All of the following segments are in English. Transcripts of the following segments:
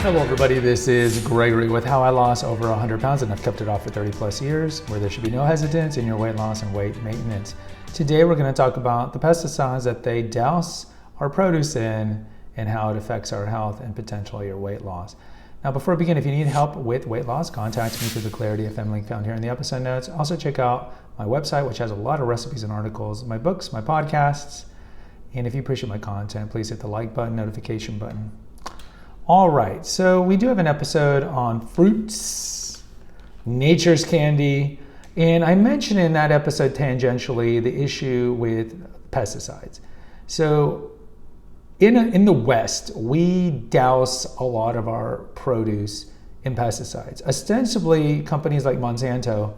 Hello everybody, this is Gregory with how I lost over 100 pounds and I've kept it off for 30 plus years, where there should be no hesitance in your weight loss and weight maintenance. Today we're going to talk about the pesticides that they douse our produce in and how it affects our health and potentially your weight loss. Now before we begin, if you need help with weight loss, contact me through the Clarity FM link found here in the episode notes. Also check out my website, which has a lot of recipes and articles, my books, my podcasts, and if you appreciate my content, please hit the like button, notification button. All right, so we do have an episode on fruits, nature's candy, and I mentioned in that episode tangentially the issue with pesticides. So in the West, we douse a lot of our produce in pesticides. Ostensibly, companies like Monsanto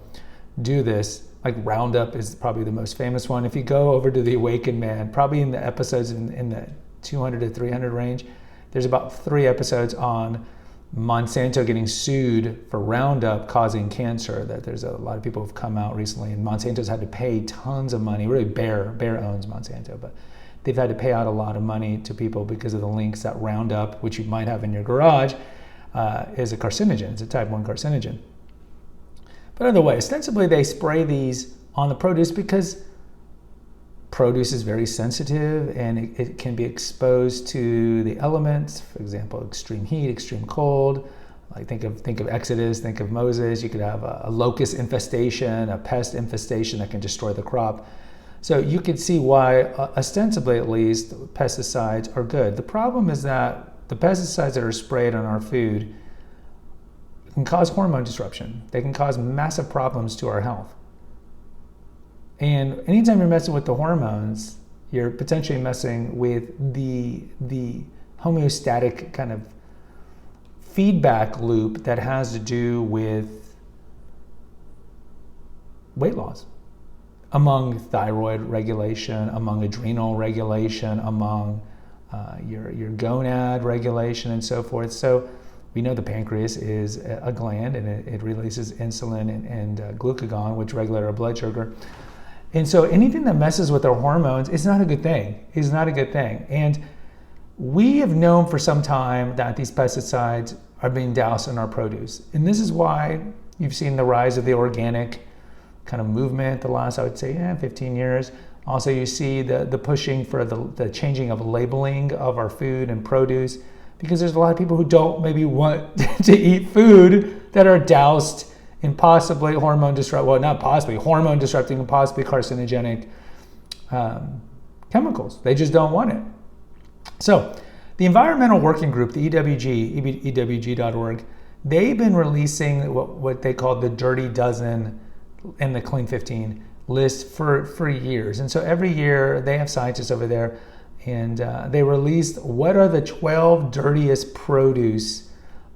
do this. Like Roundup is probably the most famous one. If you go over to the Awakened Man, probably in the episodes in the 200 to 300 range, there's about 3 episodes on Monsanto getting sued for Roundup causing cancer. That there's a lot of people who've come out recently, and Monsanto's had to pay tons of money. Really, Bayer owns Monsanto, but they've had to pay out a lot of money to people because of the links that Roundup, which you might have in your garage, is a carcinogen. It's a type 1 carcinogen. But either way, ostensibly they spray these on the produce because produce is very sensitive and it can be exposed to the elements. For example, extreme heat, extreme cold. Like think of Exodus, think of Moses. You could have a locust infestation, a pest infestation that can destroy the crop. So you could see why, ostensibly at least, pesticides are good. The problem is that the pesticides that are sprayed on our food can cause hormone disruption. They can cause massive problems to our health. And anytime you're messing with the hormones, you're potentially messing with the homeostatic kind of feedback loop that has to do with weight loss, among thyroid regulation, among adrenal regulation, among your gonad regulation, and so forth. So we know the pancreas is a gland, and it releases insulin and glucagon, which regulate our blood sugar. And so anything that messes with our hormones is not a good thing. It's not a good thing. And we have known for some time that these pesticides are being doused in our produce. And this is why you've seen the rise of the organic kind of movement the last, I would say, 15 years. Also, you see the pushing for the changing of labeling of our food and produce, because there's a lot of people who don't maybe want to eat food that are doused in possibly hormone disrupting and possibly carcinogenic chemicals. They just don't want it. So the Environmental Working Group, the EWG, EWG.org, they've been releasing what they call the Dirty Dozen and the Clean 15 list for years. And so every year they have scientists over there, and they released what are the 12 dirtiest produce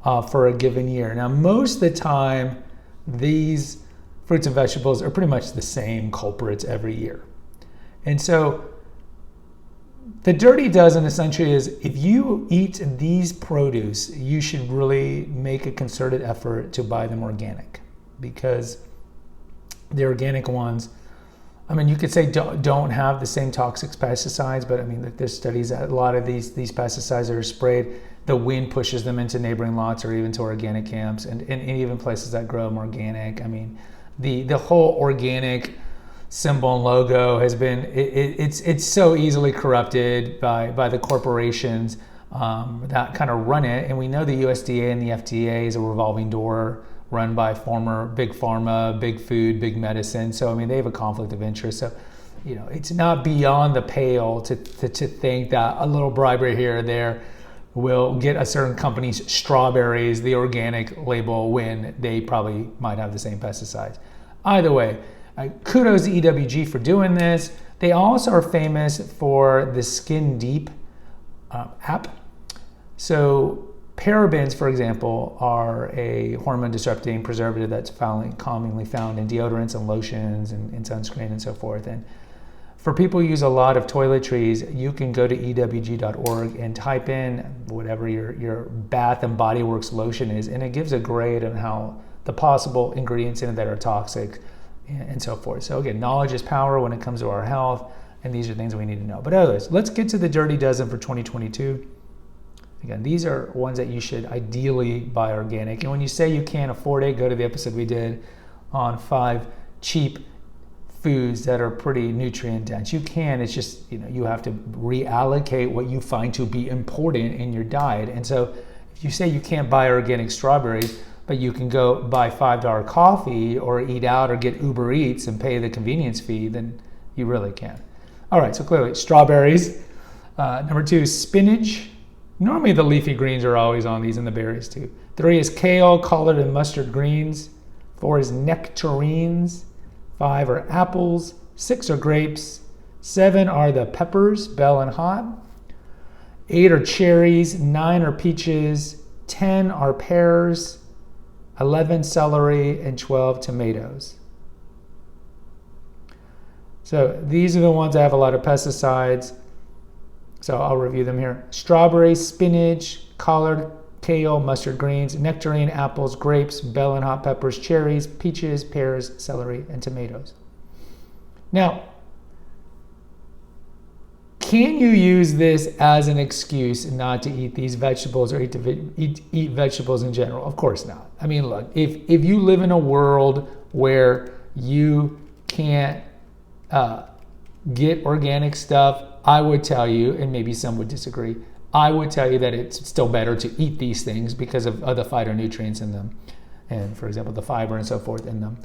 for a given year. Now, most of the time, these fruits and vegetables are pretty much the same culprits every year. And so the Dirty Dozen essentially is, if you eat these produce, you should really make a concerted effort to buy them organic, because the organic ones, I mean, you could say don't have the same toxic pesticides, but I mean, there's studies that a lot of these pesticides that are sprayed, the wind pushes them into neighboring lots or even to organic camps, and even places that grow them organic. I mean, the whole organic symbol and logo has been, it's so easily corrupted by the corporations that kind of run it. And we know the USDA and the FDA is a revolving door run by former big pharma, big food, big medicine. So I mean, they have a conflict of interest. So it's not beyond the pale to think that a little bribery here or there will get a certain company's strawberries the organic label when they probably might have the same pesticides. Either way, kudos to EWG for doing this. They also are famous for the Skin Deep app. So Parabens, for example, are a hormone-disrupting preservative that's commonly found in deodorants and lotions and in sunscreen and so forth. And for people who use a lot of toiletries, you can go to ewg.org and type in whatever your Bath and Body Works lotion is, and it gives a grade on how the possible ingredients in it that are toxic and so forth. So again, knowledge is power when it comes to our health, and these are things we need to know. But anyways, let's get to the Dirty Dozen for 2022. Again, these are ones that you should ideally buy organic. And when you say you can't afford it, go to the episode we did on 5 cheap foods that are pretty nutrient dense. You can, it's just, you have to reallocate what you find to be important in your diet. And so if you say you can't buy organic strawberries, but you can go buy $5 coffee or eat out or get Uber Eats and pay the convenience fee, then you really can. All right, so clearly strawberries. Number 2 is spinach. Normally the leafy greens are always on these, and the berries too. 3 is kale, collard, and mustard greens. 4 is nectarines. 5 are apples. 6 are grapes. 7 are the peppers, bell and hot. 8 are cherries. 9 are peaches. 10 are pears. 11 celery, and 12 tomatoes. So these are the ones that have a lot of pesticides. So I'll review them here. Strawberry, spinach, collard, kale, mustard greens, nectarine, apples, grapes, bell and hot peppers, cherries, peaches, pears, celery, and tomatoes. Now, can you use this as an excuse not to eat these vegetables or eat vegetables in general? Of course not. I mean, look, if you live in a world where you can't get organic stuff, I would tell you, and maybe some would disagree, I would tell you that it's still better to eat these things because of the phytonutrients in them, and for example, the fiber and so forth in them.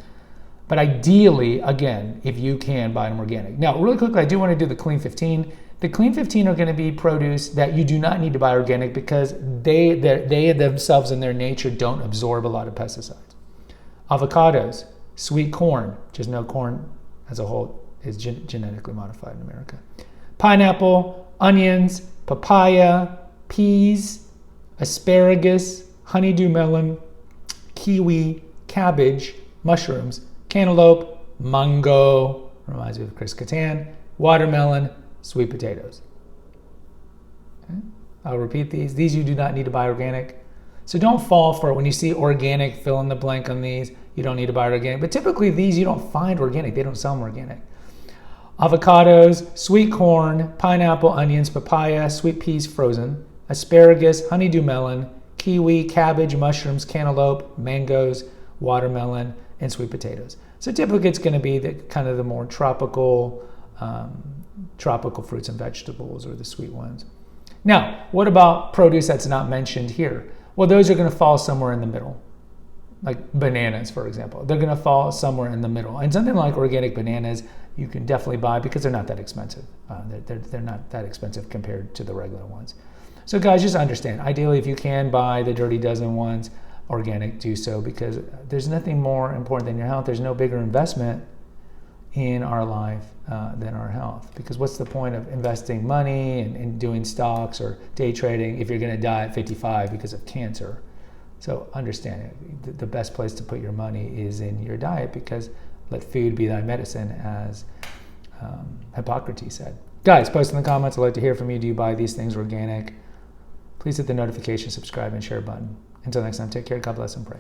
But ideally, again, if you can, buy them organic. Now, really quickly, I do want to do the Clean 15. The Clean 15 are going to be produce that you do not need to buy organic because they themselves in their nature don't absorb a lot of pesticides. Avocados, sweet corn, just no corn as a whole is genetically modified in America. Pineapple, onions, papaya, peas, asparagus, honeydew melon, kiwi, cabbage, mushrooms, cantaloupe, mango, reminds me of Chris Kattan, watermelon, sweet potatoes. Okay. I'll repeat these. These you do not need to buy organic. So don't fall for it. When you see organic, fill in the blank on these. You don't need to buy organic. But typically these you don't find organic. They don't sell them organic. Avocados, sweet corn, pineapple, onions, papaya, sweet peas frozen, asparagus, honeydew melon, kiwi, cabbage, mushrooms, cantaloupe, mangoes, watermelon, and sweet potatoes. So typically it's going to be the more tropical fruits and vegetables, or the sweet ones. Now, what about produce that's not mentioned here? Well, those are going to fall somewhere in the middle. Like bananas, for example. They're going to fall somewhere in the middle. And something like organic bananas, you can definitely buy because they're not that expensive. They're not that expensive compared to the regular ones. So guys, just understand, ideally if you can buy the Dirty Dozen ones, organic, do so, because there's nothing more important than your health. There's no bigger investment in our life than our health. Because what's the point of investing money and doing stocks or day trading if you're going to die at 55 because of cancer? So understand it. The best place to put your money is in your diet, because let food be thy medicine, as Hippocrates said. Guys, post in the comments. I'd like to hear from you. Do you buy these things organic? Please hit the notification, subscribe, and share button. Until next time, take care. God bless and pray.